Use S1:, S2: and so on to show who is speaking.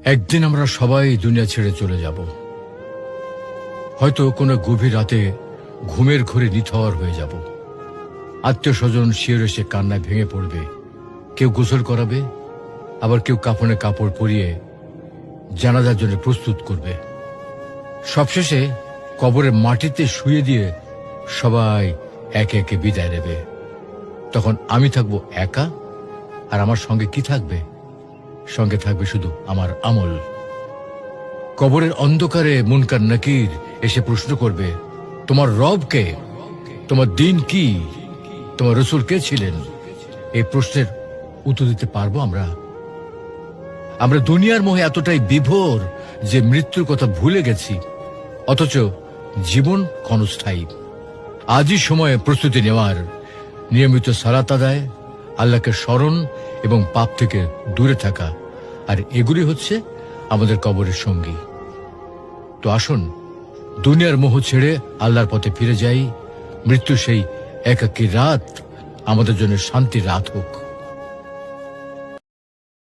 S1: একদিন আমরা সবাই দুনিয়া ছেড়ে চলে যাব। হয়তো কোনো গভীর রাতে ঘুমের ঘোরে নিথর হয়ে যাব। আত্মীয় স্বজন শিয়রে সে কান্নায় ভেঙে পড়বে। কেউ গোসল করাবে, আবার কেউ কাফনে কাপড় পরিয়ে জানাজার জন্য প্রস্তুত করবে। সবশেষে কবরের মাটিতে শুয়ে দিয়ে সবাই একে একে বিদায় নেবে। তখন আমি থাকবো একা, আর আমার সঙ্গে কি থাকবে? সঙ্গে থাকবে শুধু আমার আমল। কবরের অন্ধকারে মুনকার নাকির এসে প্রশ্ন করবে, তোমার রব কে? তোমার দিন কি? তোমার রসূল কে ছিলেন? এই প্রশ্নের উত্তর দিতে পারবো আমরা? আমরা দুনিয়ার মোহে এতটাই বিভোর যে মৃত্যুর কথা ভুলে গেছি, অথচ জীবন ক্ষণস্থায়ী। আজই সময়ে প্রস্তুতি নেওয়ার, নিয়মিত সালাত আদায়, আল্লাহকে স্মরণ এবং পাপ থেকে দূরে থাকা, আর এগুলি হচ্ছে আমাদের কবরের সঙ্গী। তো আসুন দুনিয়ার মোহ ছেড়ে আল্লাহর পথে ফিরে যাই। মৃত্যু সেই একাকী রাত আমাদের জন্য শান্তির রাত হোক।